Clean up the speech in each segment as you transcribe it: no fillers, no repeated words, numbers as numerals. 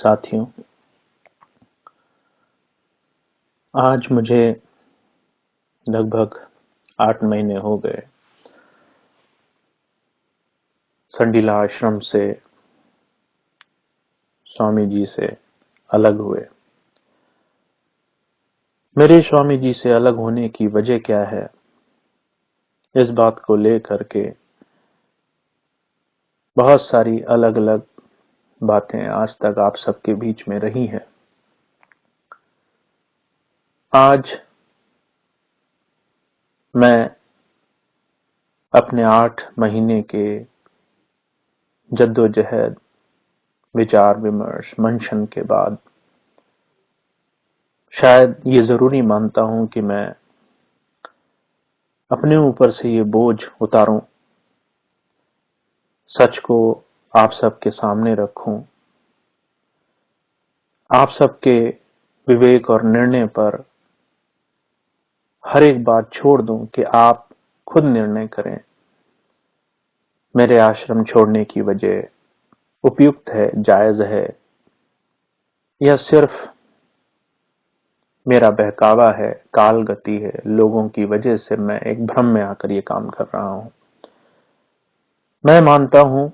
साथियों, आज मुझे लगभग 8 महीने हो गए संडीला आश्रम से स्वामी जी से अलग हुए। मेरे स्वामी जी से अलग होने की वजह क्या है, इस बात को लेकर के बहुत सारी अलग अलग बातें आज तक आप सबके बीच में रही हैं। आज मैं अपने 8 महीने के जद्दोजहद, विचार विमर्श, मंथन के बाद शायद ये जरूरी मानता हूं कि मैं अपने ऊपर से ये बोझ उतारूं, सच को आप सबके सामने रखूं, आप सबके विवेक और निर्णय पर हर एक बात छोड़ दूं कि आप खुद निर्णय करें। मेरे आश्रम छोड़ने की वजह उपयुक्त है, जायज है, या सिर्फ मेरा बहकावा है, काल गति है, लोगों की वजह से मैं एक भ्रम में आकर ये काम कर रहा हूं। मैं मानता हूं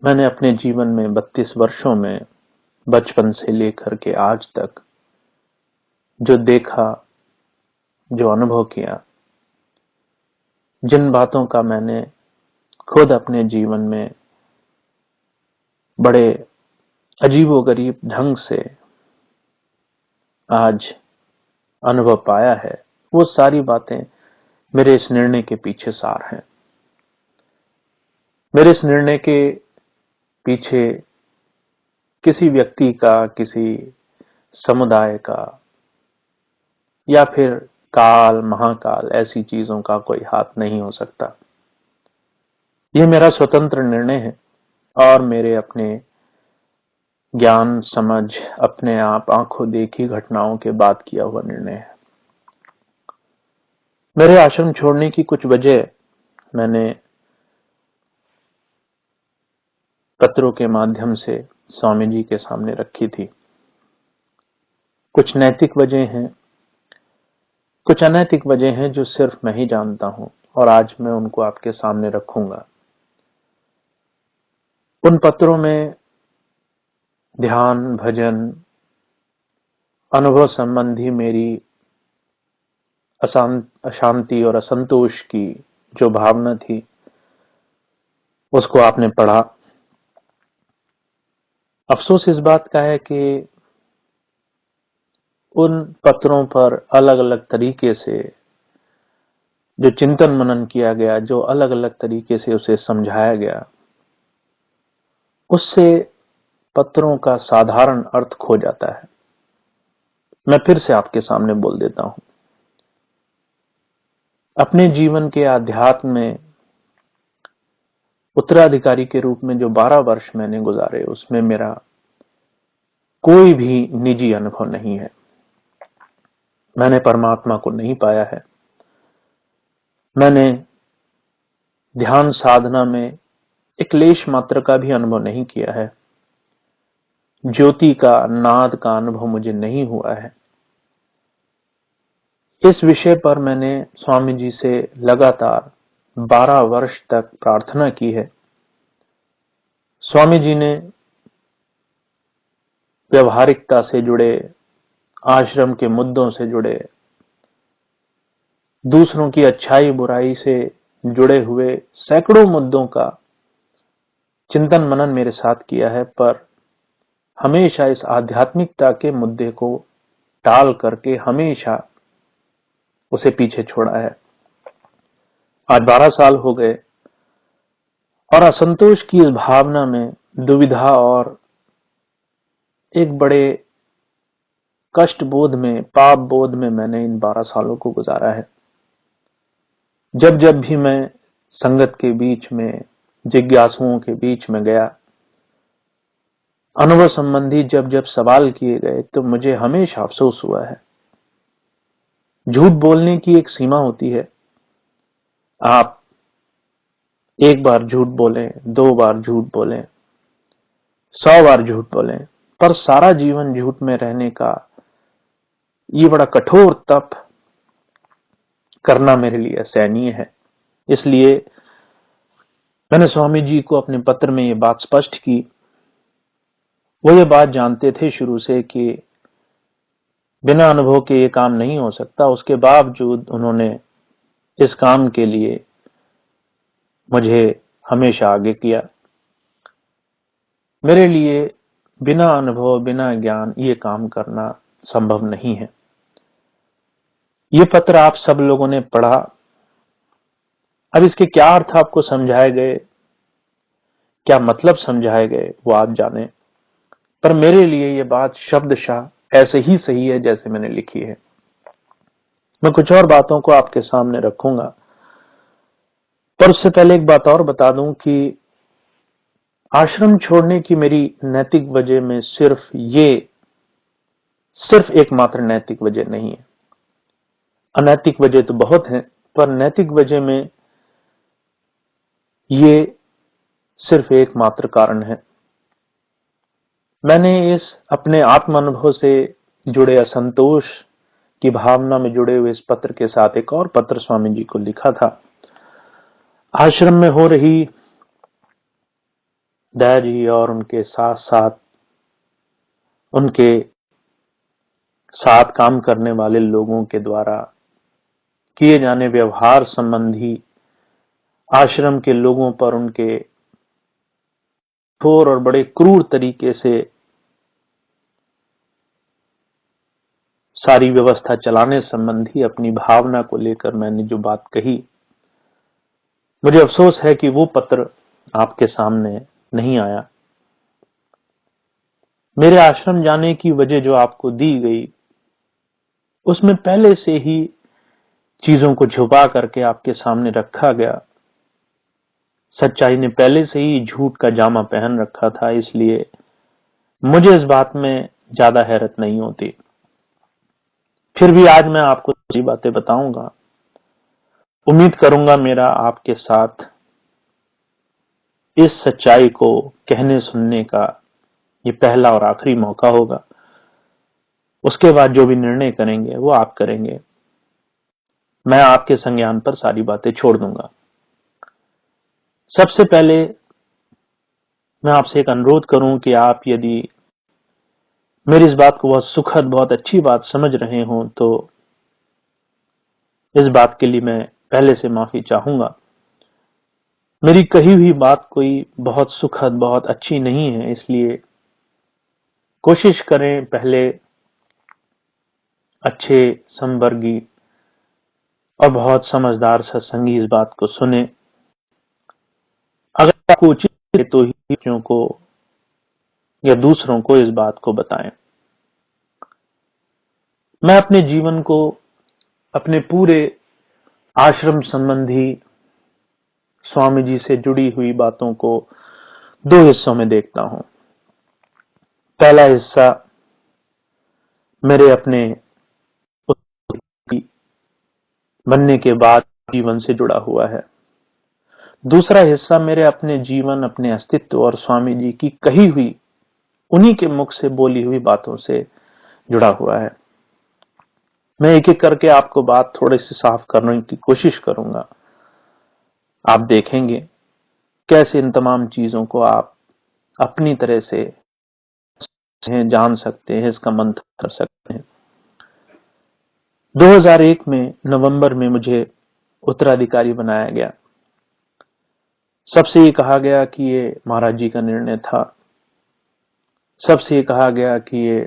मैंने अपने जीवन में 32 वर्षों में बचपन से लेकर के आज तक जो देखा, जो अनुभव किया, जिन बातों का मैंने खुद अपने जीवन में बड़े अजीबोगरीब ढंग से आज अनुभव पाया है, वो सारी बातें मेरे इस निर्णय के पीछे सार हैं। मेरे इस निर्णय के पीछे किसी व्यक्ति का, किसी समुदाय का, या फिर काल, महाकाल, ऐसी चीजों का कोई हाथ नहीं हो सकता। यह मेरा स्वतंत्र निर्णय है और मेरे अपने ज्ञान, समझ, अपने आप आंखों देखी घटनाओं के बाद किया हुआ निर्णय है। मेरे आश्रम छोड़ने की कुछ वजह मैंने पत्रों के माध्यम से स्वामी जी के सामने रखी थी। कुछ नैतिक वजह हैं, कुछ अनैतिक वजह हैं जो सिर्फ मैं ही जानता हूं, और आज मैं उनको आपके सामने रखूंगा। उन पत्रों में ध्यान, भजन, अनुभव संबंधी मेरी अशांति और असंतोष की जो भावना थी, उसको आपने पढ़ा। अफसोस इस बात का है कि उन पत्रों पर अलग अलग तरीके से जो चिंतन मनन किया गया, जो अलग अलग तरीके से उसे समझाया गया, उससे पत्रों का साधारण अर्थ खो जाता है। मैं फिर से आपके सामने बोल देता हूं, अपने जीवन के आध्यात्म में उत्तराधिकारी के रूप में जो 12 वर्ष मैंने गुजारे, उसमें मेरा कोई भी निजी अनुभव नहीं है। मैंने परमात्मा को नहीं पाया है। मैंने ध्यान साधना में एक लेश मात्र का भी अनुभव नहीं किया है। ज्योति का, नाद का अनुभव मुझे नहीं हुआ है। इस विषय पर मैंने स्वामी जी से लगातार 12 वर्ष तक प्रार्थना की है। स्वामी जी ने व्यवहारिकता से जुड़े, आश्रम के मुद्दों से जुड़े, दूसरों की अच्छाई बुराई से जुड़े हुए सैकड़ों मुद्दों का चिंतन मनन मेरे साथ किया है, पर हमेशा इस आध्यात्मिकता के मुद्दे को टाल करके हमेशा उसे पीछे छोड़ा है। आज 12 साल हो गए और असंतोष की इस भावना में, दुविधा और एक बड़े कष्ट बोध में, पाप बोध में मैंने इन 12 सालों को गुजारा है। जब जब भी मैं संगत के बीच में, जिज्ञासुओं के बीच में गया, अनुभव संबंधी जब जब सवाल किए गए, तो मुझे हमेशा अफसोस हुआ है। झूठ बोलने की एक सीमा होती है। आप एक बार झूठ बोलें, 2 बार झूठ बोलें, 100 बार झूठ बोलें, पर सारा जीवन झूठ में रहने का ये बड़ा कठोर तप करना मेरे लिए असहनीय है। इसलिए मैंने स्वामी जी को अपने पत्र में ये बात स्पष्ट की। वो ये बात जानते थे शुरू से कि बिना अनुभव के ये काम नहीं हो सकता। उसके बावजूद उन्होंने इस काम के लिए मुझे हमेशा आगे किया। मेरे लिए बिना अनुभव, बिना ज्ञान ये काम करना संभव नहीं है। ये पत्र आप सब लोगों ने पढ़ा। अब इसके क्या अर्थ आपको समझाए गए, क्या मतलब समझाए गए, वो आप जाने, पर मेरे लिए ये बात शब्दशः ऐसे ही सही है जैसे मैंने लिखी है। मैं कुछ और बातों को आपके सामने रखूंगा, पर उससे पहले एक बात और बता दूं कि आश्रम छोड़ने की मेरी नैतिक वजह में सिर्फ एकमात्र नैतिक वजह नहीं है। अनैतिक वजह तो बहुत है, पर नैतिक वजह में ये सिर्फ एकमात्र कारण है। मैंने इस अपने आत्म अनुभव से जुड़े असंतोष की भावना में जुड़े हुए इस पत्र के साथ एक और पत्र स्वामी जी को लिखा था। आश्रम में हो रही दया जी और उनके साथ साथ उनके साथ काम करने वाले लोगों के द्वारा किए जाने व्यवहार संबंधी आश्रम के लोगों पर उनके कठोर और बड़े क्रूर तरीके से सारी व्यवस्था चलाने संबंधी अपनी भावना को लेकर मैंने जो बात कही, मुझे अफसोस है कि वो पत्र आपके सामने नहीं आया। मेरे आश्रम जाने की वजह जो आपको दी गई, उसमें पहले से ही चीजों को छुपा करके आपके सामने रखा गया। सच्चाई ने पहले से ही झूठ का जामा पहन रखा था, इसलिए मुझे इस बात में ज्यादा हैरत नहीं होती। फिर भी आज मैं आपको सारी बातें बताऊंगा। उम्मीद करूंगा मेरा आपके साथ इस सच्चाई को कहने सुनने का ये पहला और आखिरी मौका होगा। उसके बाद जो भी निर्णय करेंगे वो आप करेंगे। मैं आपके संज्ञान पर सारी बातें छोड़ दूंगा। सबसे पहले मैं आपसे एक अनुरोध करूं कि आप यदि मेरी इस बात को बहुत सुखद, बहुत अच्छी बात समझ रहे हो तो इस बात के लिए मैं पहले से माफी चाहूंगा। मेरी कही हुई बात कोई बहुत सुखद, बहुत अच्छी नहीं है, इसलिए कोशिश करें पहले अच्छे संवर्गी और बहुत समझदार सत्संगी इस बात को सुने। अगर आपको उचित है तो ही बच्चों को या दूसरों को इस बात को बताएं। मैं अपने जीवन को अपने पूरे आश्रम संबंधी स्वामी जी से जुड़ी हुई बातों को दो हिस्सों में देखता हूं। पहला हिस्सा मेरे अपने बनने के बाद जीवन से जुड़ा हुआ है। दूसरा हिस्सा मेरे अपने जीवन, अपने अस्तित्व और स्वामी जी की कही हुई, उन्हीं के मुख से बोली हुई बातों से जुड़ा हुआ है। मैं एक एक करके आपको बात थोड़ी सी साफ करने की कोशिश करूंगा। आप देखेंगे कैसे इन तमाम चीजों को आप अपनी तरह से जान सकते हैं, इसका मंथन कर सकते हैं। 2001 में नवंबर में मुझे उत्तराधिकारी बनाया गया। सबसे ये कहा गया कि ये महाराज जी का निर्णय था। सबसे ये कहा गया कि ये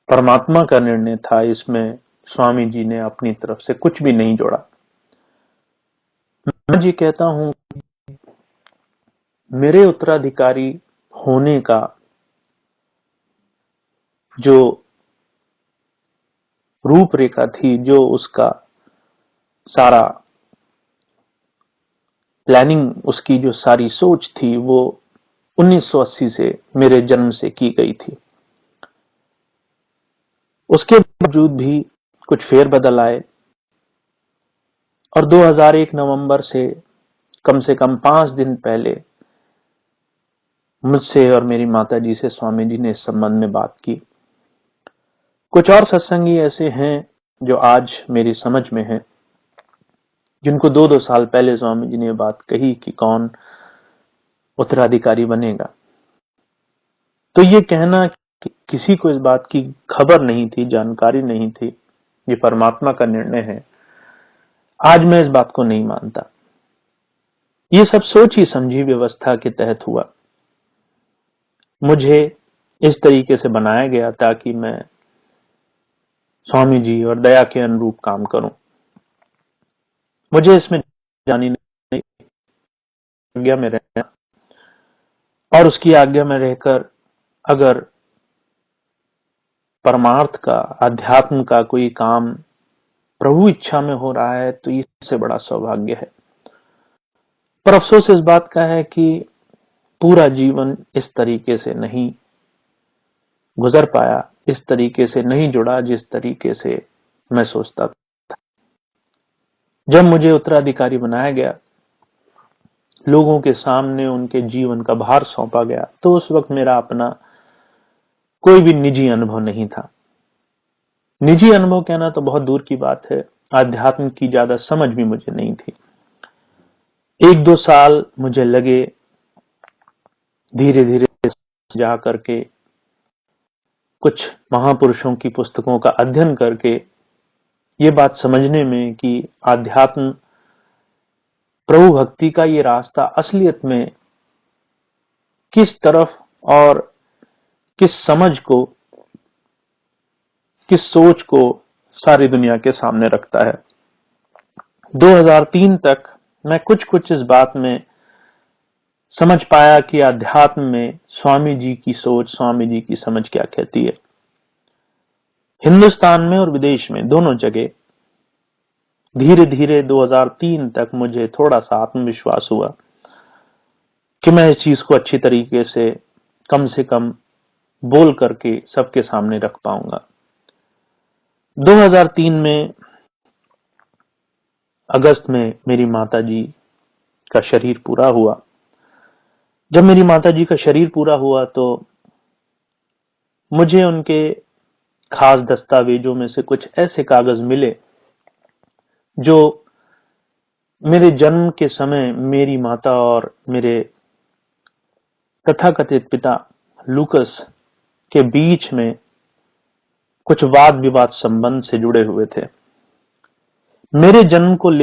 परमात्मा का निर्णय था, इसमें स्वामी जी ने अपनी तरफ से कुछ भी नहीं जोड़ा। मैं जी कहता हूं, मेरे उत्तराधिकारी होने का जो रूपरेखा थी, जो उसका सारा प्लानिंग, उसकी जो सारी सोच थी, वो 1980 से मेरे जन्म से की गई थी। उसके बावजूद भी कुछ फेरबदल आए और 2001 नवंबर से कम 5 दिन पहले मुझसे और मेरी माताजी से स्वामी जी ने इस संबंध में बात की। कुछ और सत्संगी ऐसे हैं जो आज मेरी समझ में हैं, जिनको 2-2 साल पहले स्वामी जी ने बात कही कि कौन उत्तराधिकारी बनेगा। तो ये कहना कि किसी को इस बात की खबर नहीं थी, जानकारी नहीं थी, ये परमात्मा का निर्णय है, आज मैं इस बात को नहीं मानता। ये सब सोची समझी व्यवस्था के तहत हुआ। मुझे इस तरीके से बनाया गया ताकि मैं स्वामी जी और दया के अनुरूप काम करूं। मुझे इसमें जानी नहीं, आज्ञा में रहना और उसकी आज्ञा में रहकर अगर परमार्थ का, अध्यात्म का कोई काम प्रभु इच्छा में हो रहा है तो इससे बड़ा सौभाग्य है। पर अफसोस इस बात का है कि पूरा जीवन इस तरीके से नहीं गुजर पाया, इस तरीके से नहीं जुड़ा जिस तरीके से मैं सोचता था। जब मुझे उत्तराधिकारी बनाया गया, लोगों के सामने उनके जीवन का भार सौंपा गया, तो उस वक्त मेरा अपना कोई भी निजी अनुभव नहीं था। निजी अनुभव कहना तो बहुत दूर की बात है, आध्यात्म की ज्यादा समझ भी मुझे नहीं थी। 1-2 साल मुझे लगे धीरे धीरे जा करके कुछ महापुरुषों की पुस्तकों का अध्ययन करके ये बात समझने में कि आध्यात्म प्रभु भक्ति का ये रास्ता असलियत में किस तरफ और किस समझ को, किस सोच को सारी दुनिया के सामने रखता है। 2003 तक मैं कुछ इस बात में समझ पाया कि आध्यात्म में स्वामी जी की सोच, स्वामी जी की समझ क्या कहती है। हिंदुस्तान में और विदेश में दोनों जगह धीरे धीरे 2003 तक मुझे थोड़ा सा आत्मविश्वास हुआ कि मैं इस चीज को अच्छी तरीके से कम बोल करके सबके सामने रख पाऊंगा। 2003 में अगस्त में मेरी माताजी का शरीर पूरा हुआ। जब मेरी माताजी का शरीर पूरा हुआ तो मुझे उनके खास दस्तावेजों में से कुछ ऐसे कागज मिले जो मेरे जन्म के समय मेरी माता और मेरे तथाकथित पिता लूकस के बीच में कुछ वाद विवाद संबंध से जुड़े हुए थे। मेरे जन्म को